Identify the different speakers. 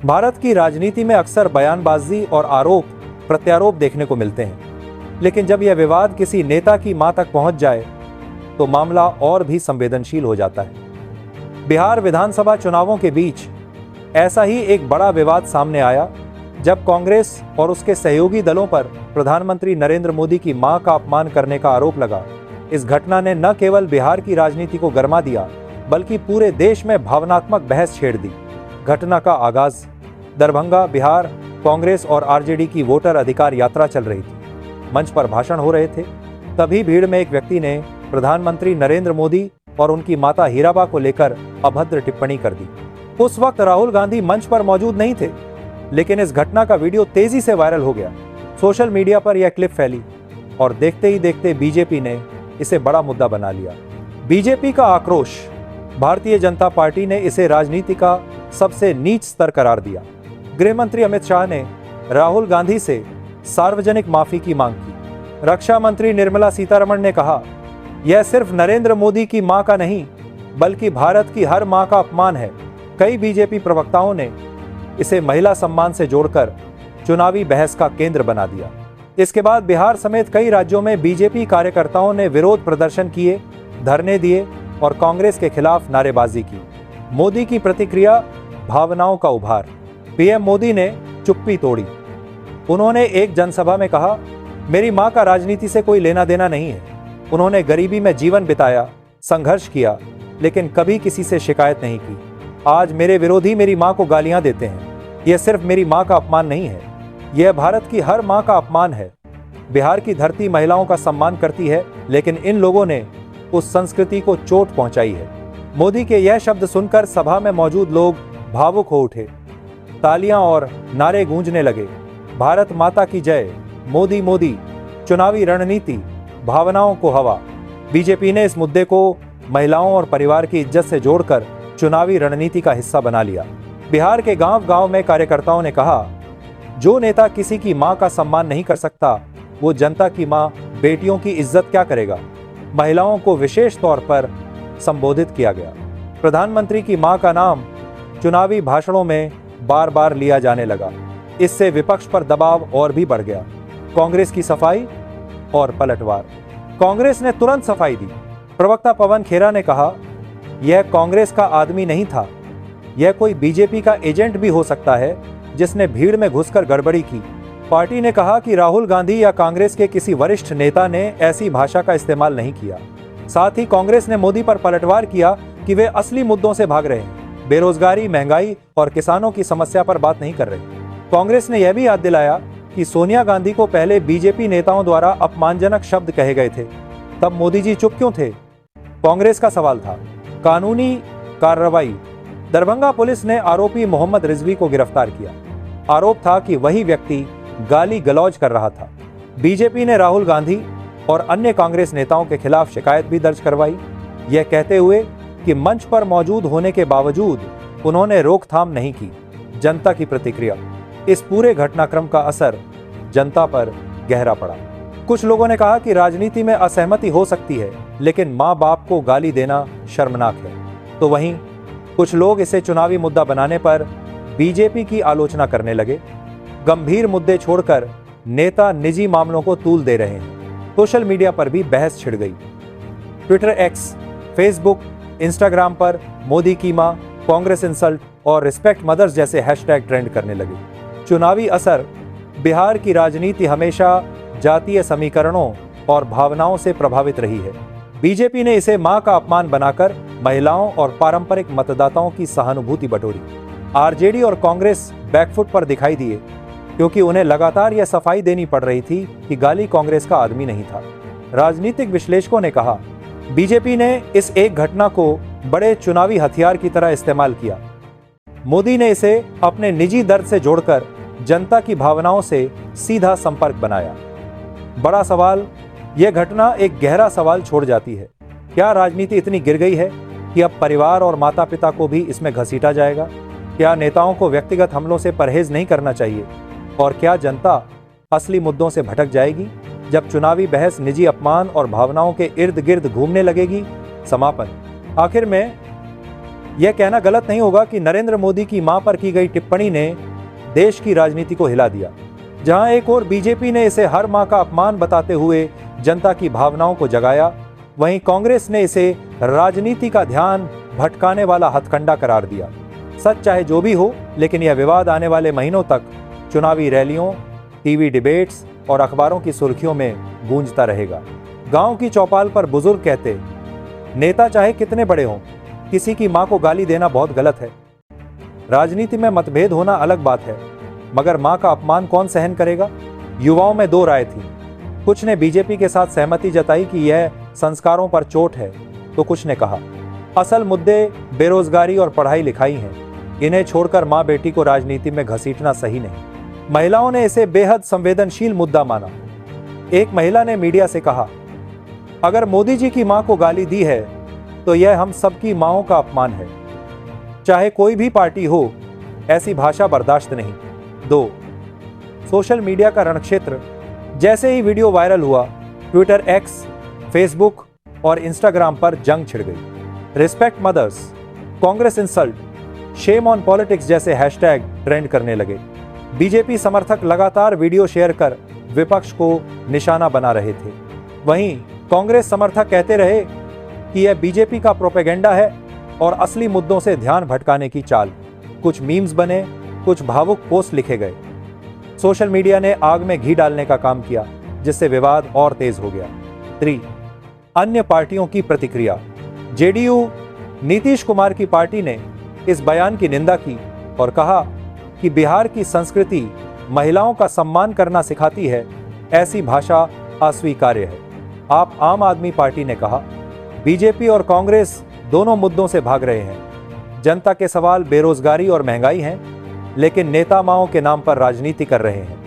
Speaker 1: भारत की राजनीति में अक्सर बयानबाजी और आरोप प्रत्यारोप देखने को मिलते हैं, लेकिन जब यह विवाद किसी नेता की मां तक पहुंच जाए तो मामला और भी संवेदनशील हो जाता है। बिहार विधानसभा चुनावों के बीच ऐसा ही एक बड़ा विवाद सामने आया जब कांग्रेस और उसके सहयोगी दलों पर प्रधानमंत्री नरेंद्र मोदी की मां का अपमान करने का आरोप लगा। इस घटना ने न केवल बिहार की राजनीति को गरमा दिया, बल्कि पूरे देश में भावनात्मक बहस छेड़ दी। घटना का आगाज दरभंगा, बिहार कांग्रेस और आरजेडी की वोटर अधिकार यात्रा चल रही थी। मंच पर भाषण हो रहे थे, तभी भीड़ में एक व्यक्ति ने प्रधानमंत्री नरेंद्र मोदी और उनकी माता हीराबा को लेकर अभद्र टिप्पणी कर दी। उस वक्त राहुल गांधी मंच पर मौजूद नहीं थे, लेकिन इस घटना का वीडियो तेजी से वायरल हो गया। सोशल मीडिया पर यह क्लिप फैली और देखते ही देखते बीजेपी ने इसे बड़ा मुद्दा बना लिया। बीजेपी का आक्रोश, भारतीय जनता पार्टी ने इसे राजनीति का सबसे नीच स्तर करार दिया। गृह मंत्री अमित शाह ने राहुल गांधी से सार्वजनिक माफी की मांग की। रक्षा मंत्री निर्मला सीतारमण ने कहा, यह सिर्फ नरेंद्र मोदी की मां का नहीं, बल्कि भारत की हर मां का अपमान है। कई बीजेपी प्रवक्ताओं ने इसे महिला सम्मान से जोड़कर चुनावी बहस का केंद्र बना दिया। इसके बाद बिहार समेत कई राज्यों में बीजेपी कार्यकर्ताओं ने विरोध प्रदर्शन किए, धरने दिए और कांग्रेस के खिलाफ नारेबाजी की। मोदी की प्रतिक्रिया, भावनाओं का उभार। पीएम मोदी ने चुप्पी तोड़ी। उन्होंने एक जनसभा में कहा, मेरी मां का राजनीति से कोई लेना देना नहीं है। उन्होंने गरीबी में जीवन बिताया, संघर्ष किया, लेकिन कभी किसी से शिकायत नहीं की। आज मेरे विरोधी मेरी मां को गालियां देते हैं। यह सिर्फ मेरी मां का अपमान नहीं है, यह भारत की हर मां का अपमान है। बिहार की धरती महिलाओं का सम्मान करती है, लेकिन इन लोगों ने उस संस्कृति को चोट पहुंचाई है। मोदी के यह शब्द सुनकर सभा में मौजूद लोग भावुक हो उठे। तालियां और नारे गूंजने लगे, भारत माता की जय, मोदी मोदी, चुनावी रणनीति, भावनाओं को हवा। बीजेपी ने इस मुद्दे को महिलाओं और परिवार की इज्जत से जोड़कर चुनावी रणनीति का हिस्सा बना लिया। बिहार के गांव-गांव में कार्यकर्ताओं ने कहा, जो नेता किसी की मां का सम्मान नहीं कर सकता, वो जनता की मां बेटियों की इज्जत क्या करेगा। महिलाओं को विशेष तौर पर संबोधित किया गया। प्रधानमंत्री की मां का नाम चुनावी भाषणों में बार बार लिया जाने लगा। इससे विपक्ष पर दबाव और भी बढ़ गया। कांग्रेस की सफाई और पलटवार। कांग्रेस ने तुरंत सफाई दी। प्रवक्ता पवन खेरा ने कहा, यह कांग्रेस का आदमी नहीं था, यह कोई बीजेपी का एजेंट भी हो सकता है जिसने भीड़ में घुसकर गड़बड़ी की। पार्टी ने कहा कि राहुल गांधी या कांग्रेस के किसी वरिष्ठ नेता ने ऐसी भाषा का इस्तेमाल नहीं किया। साथ ही कांग्रेस ने मोदी पर पलटवार किया कि वे असली मुद्दों से भाग रहे हैं, बेरोजगारी, महंगाई और किसानों की समस्या पर बात नहीं कर रहे। कांग्रेस ने यह भी याद दिलाया कि सोनिया गांधी को पहले बीजेपी नेताओं द्वारा अपमानजनक शब्द कहे गए थे, तब मोदी जी चुप क्यों थे। कांग्रेस का सवाल था। कानूनी कार्रवाई। दरभंगा पुलिस ने आरोपी मोहम्मद रिजवी को गिरफ्तार किया। आरोप था कि वही व्यक्ति गाली गलौज कर रहा था। बीजेपी ने राहुल गांधी और अन्य कांग्रेस नेताओं के खिलाफ शिकायत भी दर्ज करवाई, यह कहते हुए कि मंच पर मौजूद होने के बावजूद उन्होंने रोकथाम नहीं की। जनता की प्रतिक्रिया। इस पूरे घटनाक्रम का असर जनता पर गहरा पड़ा। कुछ लोगों ने कहा कि राजनीति में असहमति हो सकती है, लेकिन मां बाप को गाली देना शर्मनाक है। तो वहीं कुछ लोग इसे चुनावी मुद्दा बनाने पर बीजेपी की आलोचना करने लगे। गंभीर मुद्दे छोड़कर नेता निजी मामलों को तूल दे रहे हैं। सोशल मीडिया पर भी बहस छिड़ गई। ट्विटर, एक्स, फेसबुक, इंस्टाग्राम पर मोदी की मां, कांग्रेस इंसल्ट और रिस्पेक्ट मदर्स जैसे हैशटैग ट्रेंड करने लगे। चुनावी असर। बिहार की राजनीति हमेशा जातीय समीकरणों और भावनाओं से प्रभावित रही है। बीजेपी ने इसे मां का अपमान बनाकर महिलाओं और पारंपरिक मतदाताओं की सहानुभूति बटोरी। आरजेडी और कांग्रेस बैकफुट पर दिखाई दिए, क्योंकि उन्हें लगातार यह सफाई देनी पड़ रही थी कि गाली कांग्रेस का आदमी नहीं था। राजनीतिक विश्लेषकों ने कहा, बीजेपी ने इस एक घटना को बड़े चुनावी हथियार की तरह इस्तेमाल किया। मोदी ने इसे अपने निजी दर्द से जोड़कर जनता की भावनाओं से सीधा संपर्क बनाया। बड़ा सवाल, यह घटना एक गहरा सवाल छोड़ जाती है। क्या राजनीति इतनी गिर गई है कि अब परिवार और माता पिता को भी इसमें घसीटा जाएगा? क्या नेताओं को व्यक्तिगत हमलों से परहेज नहीं करना चाहिए? और क्या जनता असली मुद्दों से भटक जाएगी जब चुनावी बहस निजी अपमान और भावनाओं के इर्द गिर्द घूमने लगेगी? समापन। आखिर में यह कहना गलत नहीं होगा कि नरेंद्र मोदी की मां पर की गई टिप्पणी ने देश की राजनीति को हिला दिया। जहां एक और बीजेपी ने इसे हर मां का अपमान बताते हुए जनता की भावनाओं को जगाया, वहीं कांग्रेस ने इसे राजनीति का ध्यान भटकाने वाला हथकंडा करार दिया। सच चाहे जो भी हो, लेकिन यह विवाद आने वाले महीनों तक चुनावी रैलियों, टीवी डिबेट्स और अखबारों की सुर्खियों में गूंजता रहेगा। गांव की चौपाल पर बुजुर्ग कहते, नेता चाहे कितने बड़े हों, किसी की मां को गाली देना बहुत गलत है। राजनीति में मतभेद होना अलग बात है, मगर मां का अपमान कौन सहन करेगा? युवाओं में दो राय थी। कुछ ने बीजेपी के साथ सहमति जताई कि यह संस्कारों पर चोट है, तो कुछ ने कहा असल मुद्दे बेरोजगारी और पढ़ाई लिखाई हैं, इन्हें छोड़कर मां बेटी को राजनीति में घसीटना सही नहीं। महिलाओं ने इसे बेहद संवेदनशील मुद्दा माना। एक महिला ने मीडिया से कहा, अगर मोदी जी की मां को गाली दी है तो यह हम सबकी मांओं का अपमान है। चाहे कोई भी पार्टी हो, ऐसी भाषा बर्दाश्त नहीं। 2. सोशल मीडिया का रणक्षेत्र। जैसे ही वीडियो वायरल हुआ, ट्विटर, एक्स, फेसबुक और इंस्टाग्राम पर जंग छिड़ गई। Respect mothers, Congress insult, shame on politics जैसे हैशटैग ट्रेंड करने लगे। बीजेपी समर्थक लगातार वीडियो शेयर कर विपक्ष को निशाना बना रहे थे। वहीं कांग्रेस समर्थक कहते रहे कि यह बीजेपी का प्रोपेगेंडा है और असली मुद्दों से ध्यान भटकाने की चाल। कुछ मीम्स बने, कुछ भावुक पोस्ट लिखे गए। सोशल मीडिया ने आग में घी डालने का काम किया, जिससे विवाद और तेज हो गया। 3. अन्य पार्टियों की प्रतिक्रिया। जेडीयू नीतीश कुमार की पार्टी ने इस बयान की निंदा की और कहा कि बिहार की संस्कृति महिलाओं का सम्मान करना सिखाती है, ऐसी भाषा अस्वीकार्य है। आप आम आदमी पार्टी ने कहा, बीजेपी और कांग्रेस दोनों मुद्दों से भाग रहे हैं। जनता के सवाल बेरोजगारी और महंगाई हैं, लेकिन नेता माओं के नाम पर राजनीति कर रहे हैं।